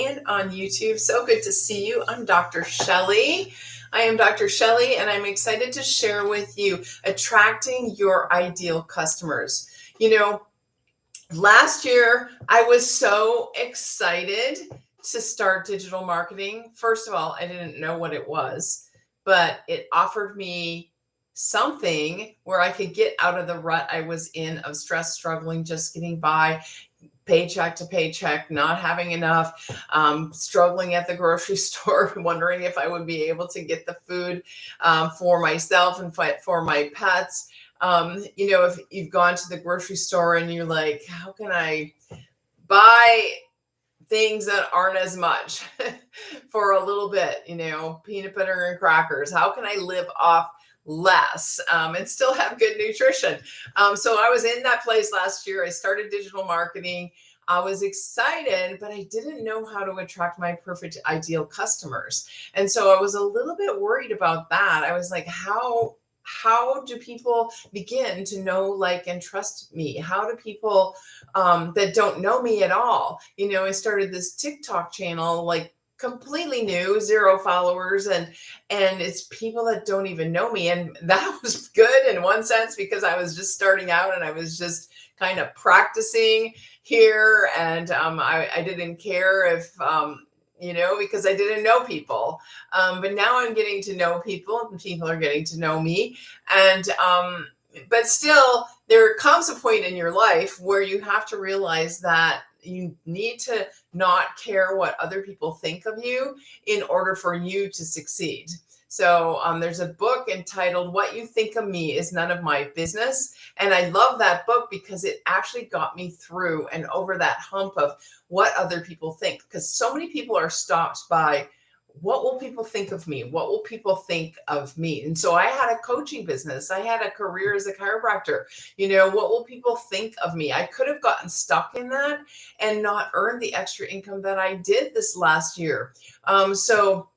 on YouTube. So good to see you. I'm Dr. Shelley. I am Dr. Shelley, and I'm excited to share with you attracting your ideal customers. Last year I was so excited to start digital marketing. First of all, I didn't know what it was, but it offered me something where I could get out of the rut I was in of stress, struggling, just getting by, paycheck to paycheck, not having enough, struggling at the grocery store, wondering if I would be able to get the food for myself and for my pets. If you've gone to the grocery store and you're like, how can I buy things that aren't as much for a little bit, peanut butter and crackers? How can I live off less and still have good nutrition? So I was in that place last year. I started digital marketing. I was excited, but I didn't know how to attract my perfect ideal customers. And so I was a little bit worried about that. I was like, how do people begin to know, like, and trust me? How do people that don't know me at all? I started this TikTok channel, like completely new, 0 followers, and it's people that don't even know me. And that was good in one sense because I was just starting out and I was just kind of practicing here, and I didn't care if because I didn't know people. But now I'm getting to know people and people are getting to know me. And but still, there comes a point in your life where you have to realize that you need to not care what other people think of you in order for you to succeed. So there's a book entitled What You Think of Me Is None of My Business. And I love that book because it actually got me through and over that hump of what other people think. Because so many people are stopped by, what will people think of me? What will people think of me? And so I had a coaching business. I had a career as a chiropractor. What will people think of me? I could have gotten stuck in that and not earned the extra income that I did this last year. So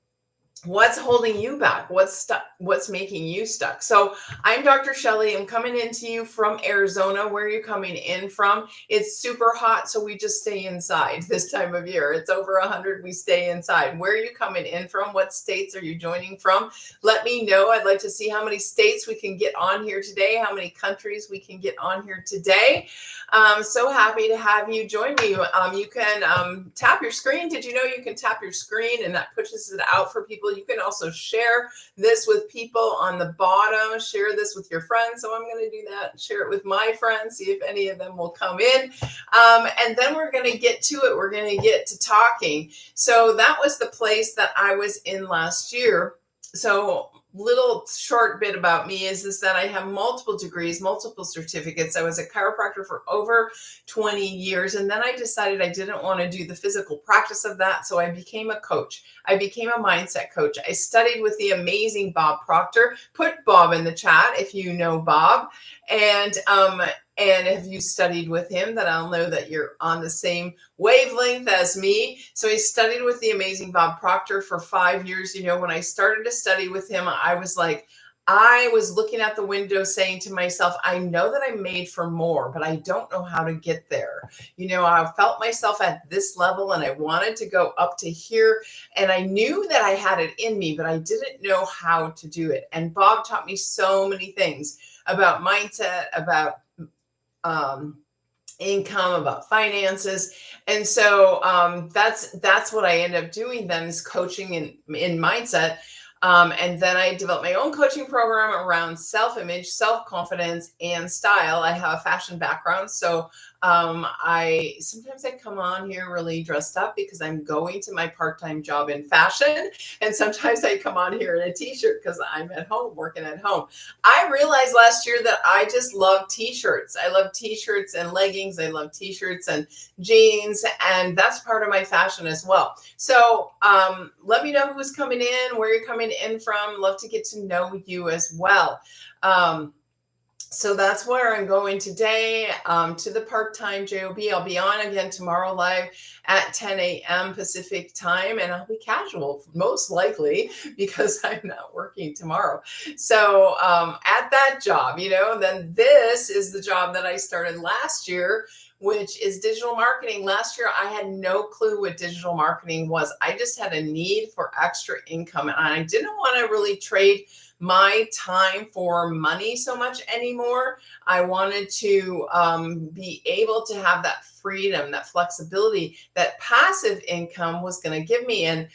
what's holding you back? What's stuck? What's making you stuck? So I'm Dr. Shelley. I'm coming into you from Arizona. Where are you coming in from? It's super hot, so we just stay inside this time of year. It's over 100. We stay inside. Where are you coming in from? What states are you joining from? Let me know. I'd like to see how many states we can get on here today, how many countries we can get on here today. I'm so happy to have you join me. You can tap your screen. Did you know you can tap your screen and that pushes it out for people? You can also share this with people on the bottom. Share this with your friends. So I'm going to do that. Share it with my friends. See if any of them will come in. And then we're going to get to it. We're going to get to talking. So that was the place that I was in last year. So little short bit about me is that I have multiple degrees, multiple certificates. I was a chiropractor for over 20 years. And then I decided I didn't want to do the physical practice of that. So I became a coach. I became a mindset coach. I studied with the amazing Bob Proctor. Put Bob in the chat if you know Bob. And if you studied with him, then I'll know that you're on the same wavelength as me. So I studied with the amazing Bob Proctor for 5 years. When I started to study with him, I was looking out the window saying to myself, I know that I'm made for more, but I don't know how to get there. I felt myself at this level and I wanted to go up to here. And I knew that I had it in me, but I didn't know how to do it. And Bob taught me so many things about mindset, about income, about finances. And so that's what I end up doing then, is coaching in mindset. And then I developed my own coaching program around self-image, self-confidence, and style. I have a fashion background. So sometimes I come on here really dressed up because I'm going to my part-time job in fashion. And sometimes I come on here in a t-shirt because I'm at home, working at home. I realized last year that I just love t-shirts. I love t-shirts and leggings. I love t-shirts and jeans. And that's part of my fashion as well. So let me know who's coming in, where you're coming in from. Love to get to know you as well. So that's where I'm going today, to the part-time job. I'll be on again tomorrow live at 10 a.m. Pacific time, and I'll be casual, most likely, because I'm not working tomorrow. So at that job, then this is the job that I started last year which is digital marketing. Last year, I had no clue what digital marketing was. I just had a need for extra income, and I didn't want to really trade my time for money so much anymore. I wanted to be able to have that freedom, that flexibility, that passive income was going to give me. And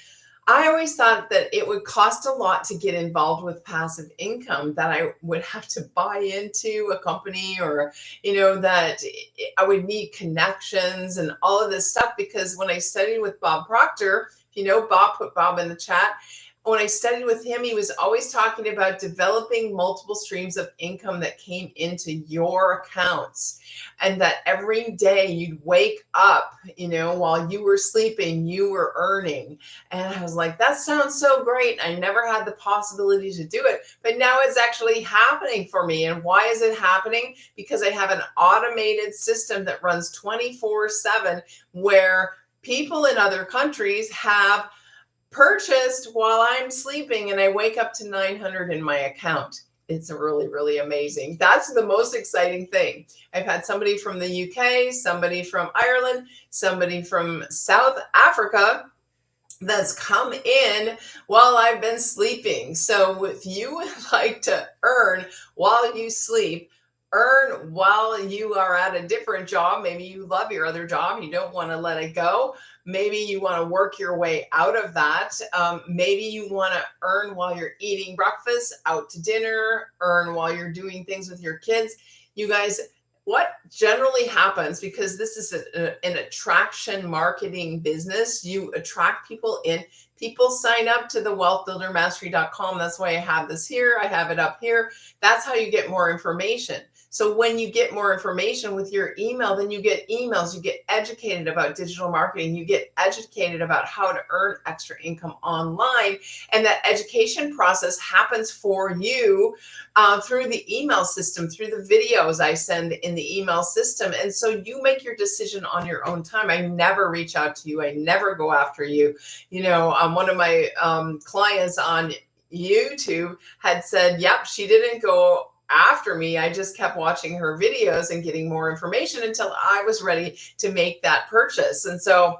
I always thought that it would cost a lot to get involved with passive income, that I would have to buy into a company, or, that I would need connections and all of this stuff. Because when I studied with Bob Proctor, if you know Bob, put Bob in the chat. When I studied with him, he was always talking about developing multiple streams of income that came into your accounts, and that every day you'd wake up, while you were sleeping, you were earning. And I was like, that sounds so great. I never had the possibility to do it, but now it's actually happening for me. And why is it happening? Because I have an automated system that runs 24/7, where people in other countries have purchased while I'm sleeping, and I wake up to 900 in my account. It's really, really amazing. That's the most exciting thing. I've had somebody from the UK, somebody from Ireland, somebody from South Africa that's come in while I've been sleeping. So if you would like to earn while you sleep, earn while you are at a different job. Maybe you love your other job, you don't want to let it go. Maybe you want to work your way out of that. Maybe you want to earn while you're eating breakfast, out to dinner, earn while you're doing things with your kids. You guys, what generally happens, because this is an attraction marketing business, you attract people in. People sign up to the wealthbuildermastery.com. That's why I have this here. I have it up here. That's how you get more information. So when you get more information with your email, then you get emails, you get educated about digital marketing, you get educated about how to earn extra income online. And that education process happens for you through the email system, through the videos I send in the email system. And so you make your decision on your own time. I never reach out to you. I never go after you. One of my clients on YouTube had said, yep, she didn't go after me. I just kept watching her videos and getting more information until I was ready to make that purchase. And so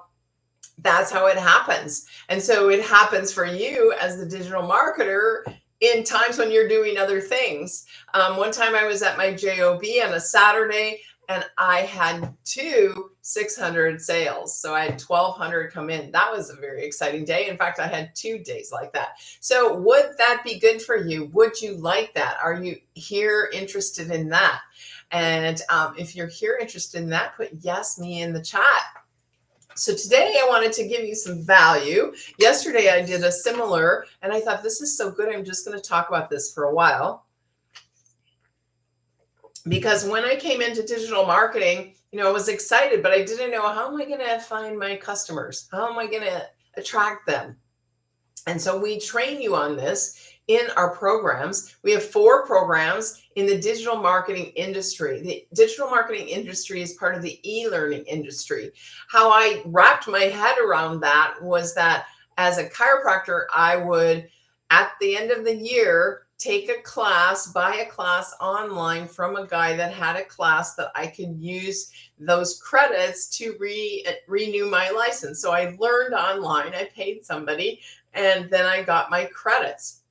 that's how it happens. And so it happens for you as the digital marketer in times when you're doing other things. One time I was at my JOB on a Saturday, and I had 600 sales. So I had 1,200 come in. That was a very exciting day. In fact, I had 2 days like that. So would that be good for you? Would you like that? Are you here interested in that? And if you're here interested in that, put yes, me in the chat. So today I wanted to give you some value. Yesterday I did a similar, and I thought, this is so good, I'm just going to talk about this for a while. Because when I came into digital marketing, I was excited, but I didn't know, how am I going to find my customers? How am I going to attract them? And so we train you on this in our programs. We have 4 programs in the digital marketing industry. The digital marketing industry is part of the e-learning industry. How I wrapped my head around that was that as a chiropractor, I would, at the end of the year, take a class, buy a class online from a guy that had a class that I could use those credits to renew my license. So I learned online, I paid somebody, and then I got my credits.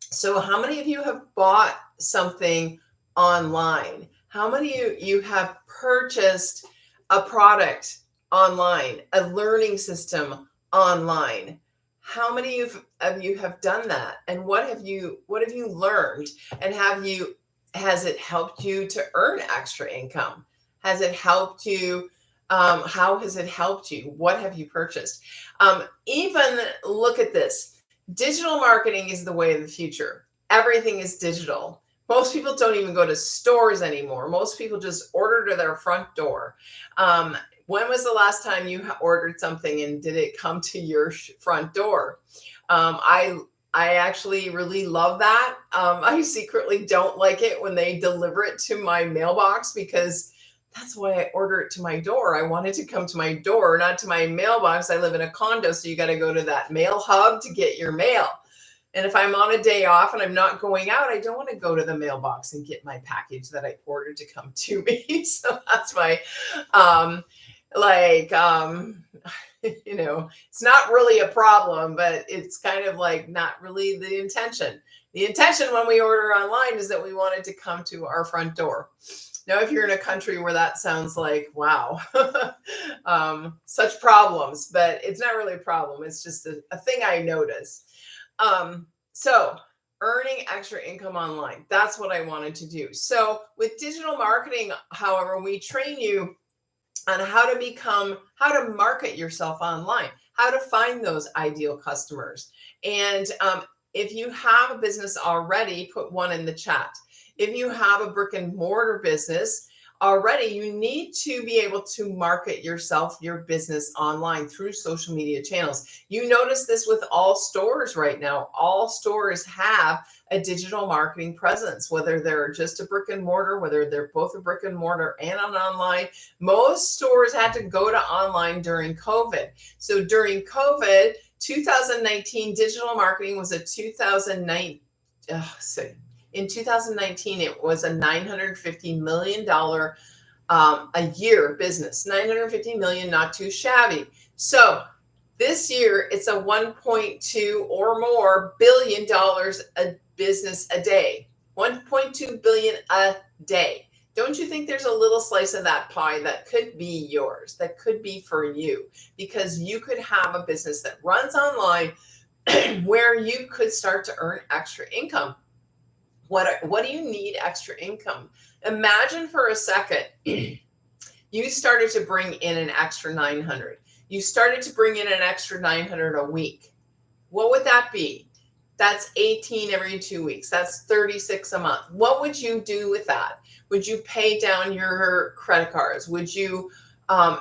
So how many of you have bought something online? How many of you have purchased a product online, a learning system online? How many of you have done that? And what have you learned? And has it helped you to earn extra income? Has it helped you? How has it helped you? What have you purchased? Even look at this. Digital marketing is the way of the future. Everything is digital. Most people don't even go to stores anymore. Most people just order to their front door. When was the last time you ordered something and did it come to your front door? I actually really love that. I secretly don't like it when they deliver it to my mailbox, because that's why I order it to my door. I want it to come to my door, not to my mailbox. I live in a condo, so you got to go to that mail hub to get your mail. And if I'm on a day off and I'm not going out, I don't want to go to the mailbox and get my package that I ordered to come to me. So that's my, um, like, it's not really a problem, but it's kind of like not really the intention. The intention when we order online is that we want it to come to our front door. Now, if you're in a country where that sounds like, wow, such problems, but it's not really a problem. It's just a thing I notice. So earning extra income online, that's what I wanted to do. So with digital marketing, however, we train you on how to market yourself online, how to find those ideal customers. And if you have a business already, put one in the chat. If you have a brick and mortar business already, you need to be able to market yourself, your business online through social media channels. You notice this with all stores right now. All stores have a digital marketing presence, whether they're just a brick and mortar, whether they're both a brick and mortar and an online. Most stores had to go to online during COVID. So during COVID, 2019, digital marketing was in 2019, it was a $950 million a year business. 950 million, not too shabby. So this year, it's a 1.2 or more billion dollars a business a day. 1.2 billion a day. Don't you think there's a little slice of that pie that could be yours, that could be for you? Because you could have a business that runs online where you could start to earn extra income. What do you need extra income? Imagine for a second, you started to bring in an extra 900. You started to bring in an extra 900 a week. What would that be? That's 18 every 2 weeks. That's 36 a month. What would you do with that? Would you pay down your credit cards? Would you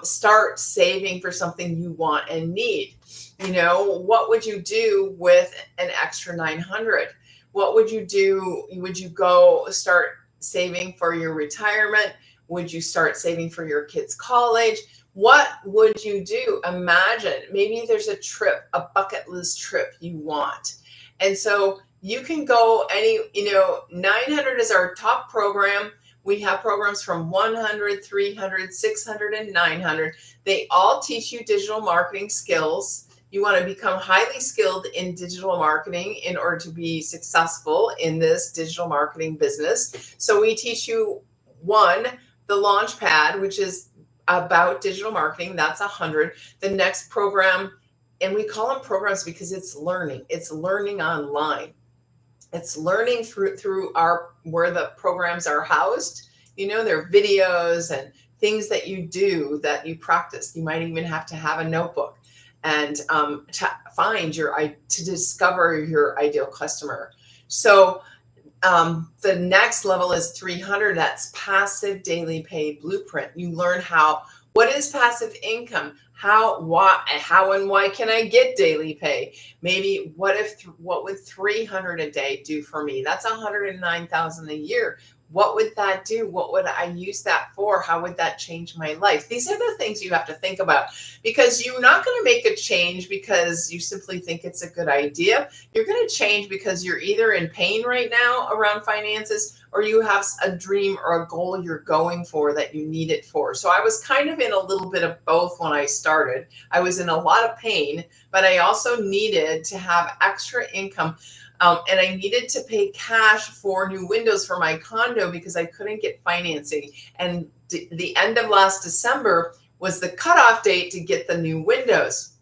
start saving for something you want and need? What would you do with an extra 900? What would you do? Would you go start saving for your retirement? Would you start saving for your kids' college? What would you do? Imagine maybe there's a trip, a bucket list trip you want. And so you can go 900 is our top program. We have programs from 100, 300, 600, and 900. They all teach you digital marketing skills. You want to become highly skilled in digital marketing in order to be successful in this digital marketing business. So we teach you the launch pad, which is about digital marketing. That's 100. The next program, and we call them programs because it's learning. It's learning online. It's learning through where the programs are housed. They're videos and things that you do, that you practice. You might even have to have a notebook and to discover your ideal customer. So the next level is 300. That's passive daily pay blueprint. You learn what is passive income? How and why can I get daily pay? Maybe what would 300 a day do for me? That's 109,000 a year. What would that do? What would I use that for? How would that change my life? These are the things you have to think about, because you're not going to make a change because you simply think it's a good idea. You're going to change because you're either in pain right now around finances, or you have a dream or a goal you're going for that you need it for. So I was kind of in a little bit of both when I started. I was in a lot of pain, but I also needed to have extra income. And I needed to pay cash for new windows for my condo because I couldn't get financing. And the end of last December was the cutoff date to get the new windows.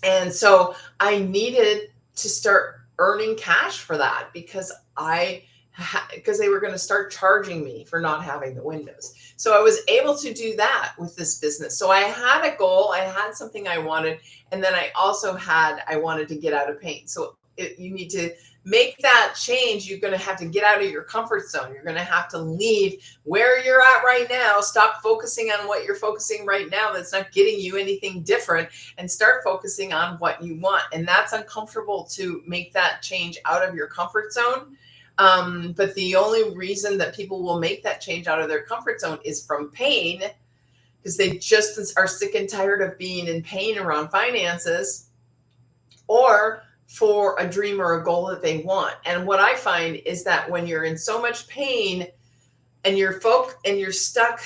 And so I needed to start earning cash for that because they were going to start charging me for not having the windows. So I was able to do that with this business. So I had a goal, I had something I wanted, and then I also I wanted to get out of pain. So you need to make that change. You're going to have to get out of your comfort zone. You're going to have to leave where you're at right now. Stop focusing on what you're focusing right now that's not getting you anything different, and start focusing on what you want. And that's uncomfortable to make that change out of your comfort zone. But the only reason that people will make that change out of their comfort zone is from pain, because they just are sick and tired of being in pain around finances, or for a dream or a goal that they want. And what I find is that when you're in so much pain and you're stuck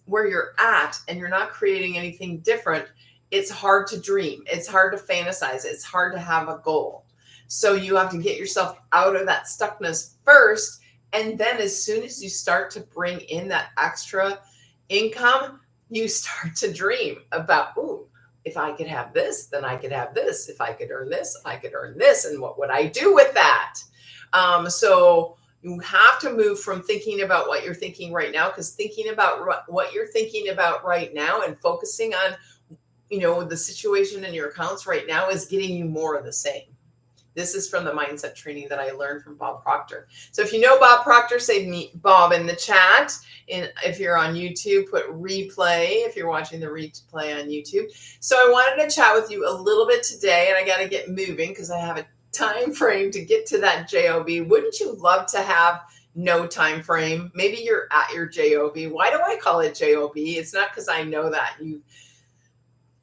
where you're at and you're not creating anything different, it's hard to dream. It's hard to fantasize. It's hard to have a goal. So you have to get yourself out of that stuckness first. And then as soon as you start to bring in that extra income, you start to dream about, ooh, if I could have this, then I could have this. If I could earn this, I could earn this. And what would I do with that? So you have to move from thinking about what you're thinking right now, because thinking about what you're thinking about right now and focusing on, the situation in your accounts right now is getting you more of the same. This is from the mindset training that I learned from Bob Proctor. So if you know Bob Proctor, say me, Bob, in the chat. And if you're on YouTube, put replay if you're watching the replay on YouTube. So I wanted to chat with you a little bit today, and I got to get moving because I have a time frame to get to that JOB. Wouldn't you love to have no time frame? Maybe you're at your JOB. Why do I call it JOB? It's not because I know that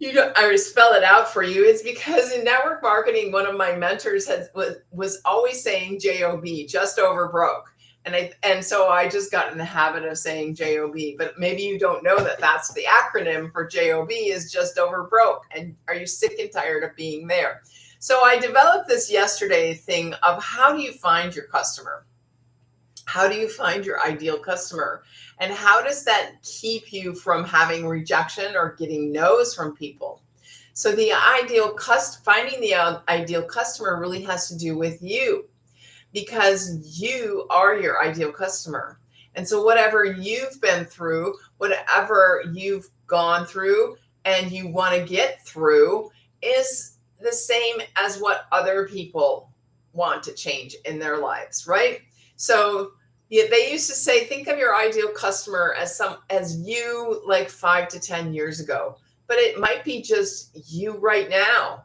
I would spell it out for you. It's because in network marketing, one of my mentors was always saying JOB, just over broke. And so I just got in the habit of saying JOB, but maybe you don't know that that's the acronym for JOB is just over broke. And are you sick and tired of being there? So I developed this yesterday thing of how do you find your customer? How do you find your ideal customer? And how does that keep you from having rejection or getting no's from people? So finding the ideal customer really has to do with you, because you are your ideal customer. And so whatever you've been through, whatever you've gone through and you want to get through is the same as what other people want to change in their lives, right? So they used to say, think of your ideal customer as you like 5 to 10 years ago, but it might be just you right now.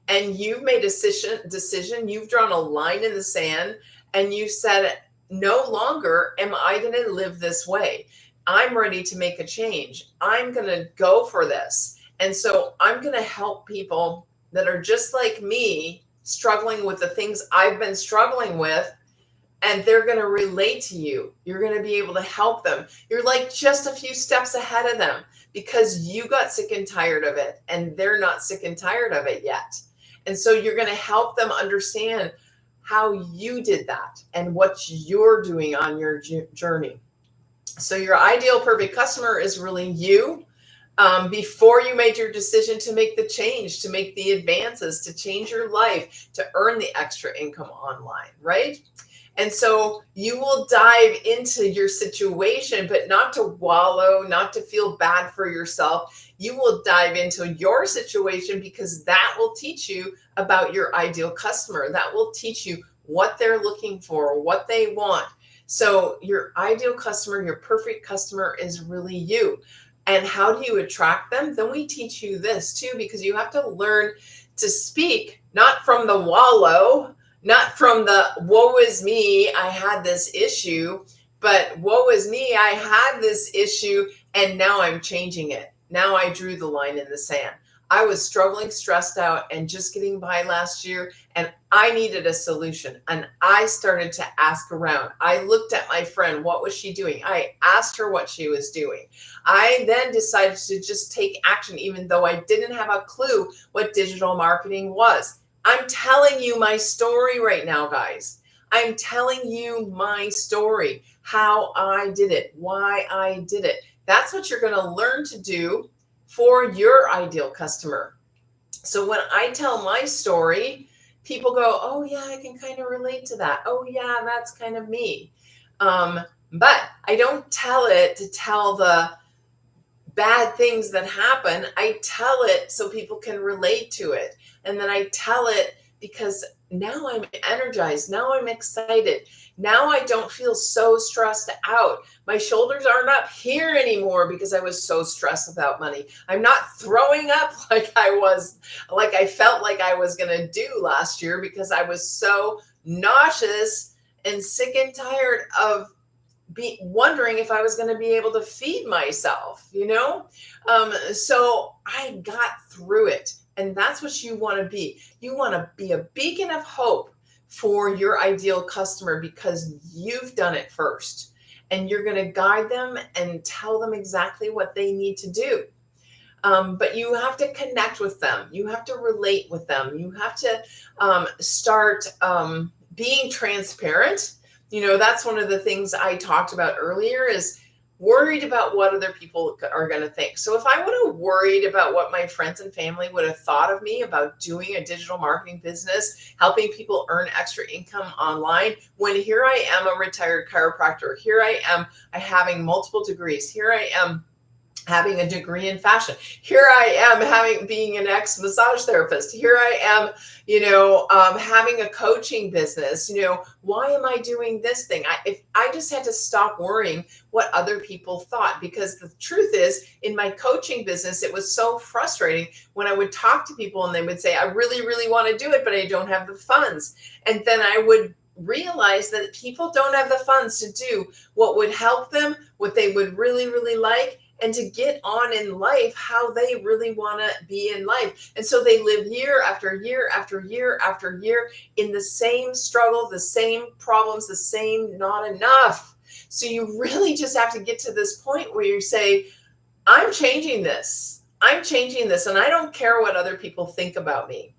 And you've made a decision, you've drawn a line in the sand, and you said, no longer am I going to live this way. I'm ready to make a change. I'm going to go for this. And so I'm going to help people that are just like me, struggling with the things I've been struggling with. And they're going to relate to you. You're going to be able to help them. You're like just a few steps ahead of them because you got sick and tired of it and they're not sick and tired of it yet. And so you're going to help them understand how you did that and what you're doing on your journey. So your ideal perfect customer is really you. Before you made your decision to make the change, to make the advances, to change your life, to earn the extra income online, right? And so you will dive into your situation, but not to wallow, not to feel bad for yourself. You will dive into your situation because that will teach you about your ideal customer. That will teach you what they're looking for, what they want. So your ideal customer, your perfect customer is really you. And how do you attract them? Then we teach you this too, because you have to learn to speak, not from the wallow, not from the woe is me, I had this issue, but woe is me, I had this issue and now I'm changing it. Now I drew the line in the sand. I was struggling, stressed out, and just getting by last year, and I needed a solution. And I started to ask around. I looked at my friend. What was she doing? I asked her what she was doing. I then decided to just take action, even though I didn't have a clue what digital marketing was. I'm telling you my story right now, guys. I'm telling you my story, how I did it, why I did it. That's what you're going to learn to do for your ideal customer. So when I tell my story, people go, oh yeah, I can kind of relate to that. Oh yeah, that's kind of me. But I don't tell it to tell the bad things that happen. I tell it so people can relate to it. And then I tell it because now I'm energized. Now I'm excited. Now I don't feel so stressed out. My shoulders aren't up here anymore because I was so stressed about money. I'm not throwing up like I felt like I was going to do last year because I was so nauseous and sick and tired of wondering if I was going to be able to feed myself, So I got through it. And that's what you want to be. You want to be a beacon of hope for your ideal customer because you've done it first. And you're going to guide them and tell them exactly what they need to do. But you have to connect with them. You have to relate with them. You have to start being transparent. That's one of the things I talked about earlier is worried about what other people are going to think. So if I would have worried about what my friends and family would have thought of me about doing a digital marketing business, helping people earn extra income online, when here I am a retired chiropractor, here I am having multiple degrees, here I am having a degree in fashion. Here I am being an ex-massage therapist. Here I am, having a coaching business. Why am I doing this thing? If I just had to stop worrying what other people thought, because the truth is, in my coaching business, it was so frustrating when I would talk to people and they would say, I really, really want to do it, but I don't have the funds. And then I would realize that people don't have the funds to do what would help them, what they would really, really like, and to get on in life how they really want to be in life. And so they live year after year after year after year in the same struggle, the same problems, the same not enough. So you really just have to get to this point where you say, I'm changing this. I'm changing this, and I don't care what other people think about me.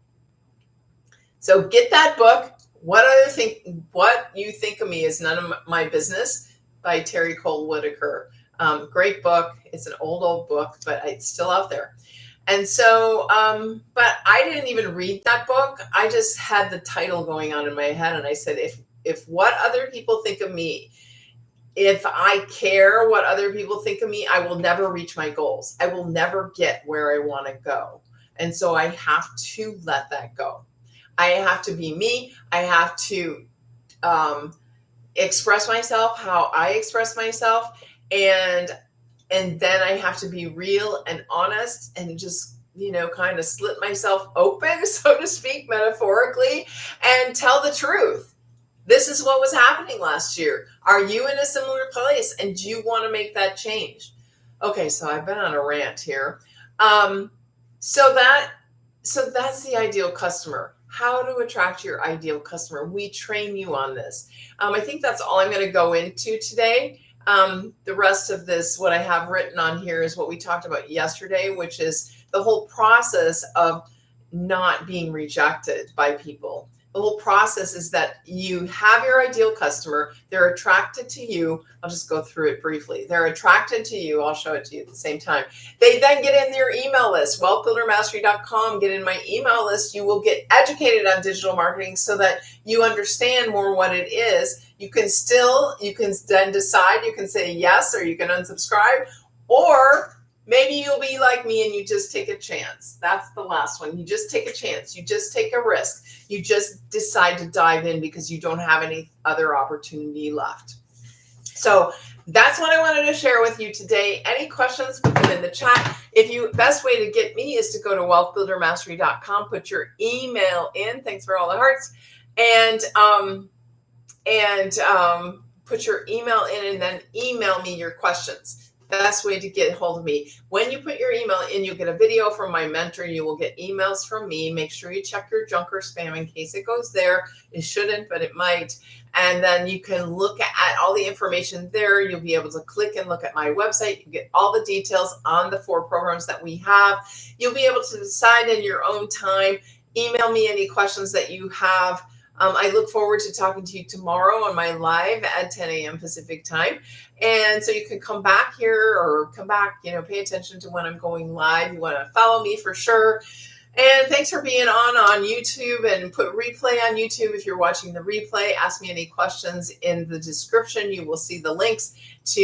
So get that book. What you think of me is none of my business, by Terry Cole Whitaker. Great book. It's an old book, but it's still out there. And so, but I didn't even read that book. I just had the title going on in my head. And I said, if what other people think of me, if I care what other people think of me, I will never reach my goals. I will never get where I want to go. And so I have to let that go. I have to be me. I have to express myself how I express myself. And then I have to be real and honest and just, kind of slit myself open, so to speak, metaphorically, and tell the truth. This is what was happening last year. Are you in a similar place? And do you want to make that change? Okay, so I've been on a rant here. So that's the ideal customer. How to attract your ideal customer. We train you on this. I think that's all I'm going to go into today. The rest of this, what I have written on here, is what we talked about yesterday, which is the whole process of not being rejected by people. The whole process is that you have your ideal customer. They're attracted to you. I'll just go through it briefly. They're attracted to you. I'll show it to you at the same time. They then get in your email list, wealthbuildermastery.com. Get in my email list. You will get educated on digital marketing so that you understand more what it is. You can then decide, you can say yes, or you can unsubscribe, or maybe you'll be like me and you just take a chance. That's the last one. You just take a chance. You just take a risk. You just decide to dive in because you don't have any other opportunity left. So that's what I wanted to share with you today. Any questions, put them in the chat. Best way to get me is to go to wealthbuildermastery.com, put your email in. Thanks for all the hearts. And put your email in and then email me your questions. Best way to get a hold of me. When you put your email in, you'll get a video from my mentor. You will get emails from me. Make sure you check your junk or spam in case it goes there. It shouldn't, but it might. And then you can look at all the information there. You'll be able to click and look at my website. You get all the details on the 4 programs that we have. You'll be able to decide in your own time. Email me any questions that you have. I look forward to talking to you tomorrow on my live at 10 a.m. Pacific time. And so you can come back here or come back, pay attention to when I'm going live. You want to follow me for sure. And thanks for being on YouTube, and put replay on YouTube. If you're watching the replay, ask me any questions in the description. You will see the links to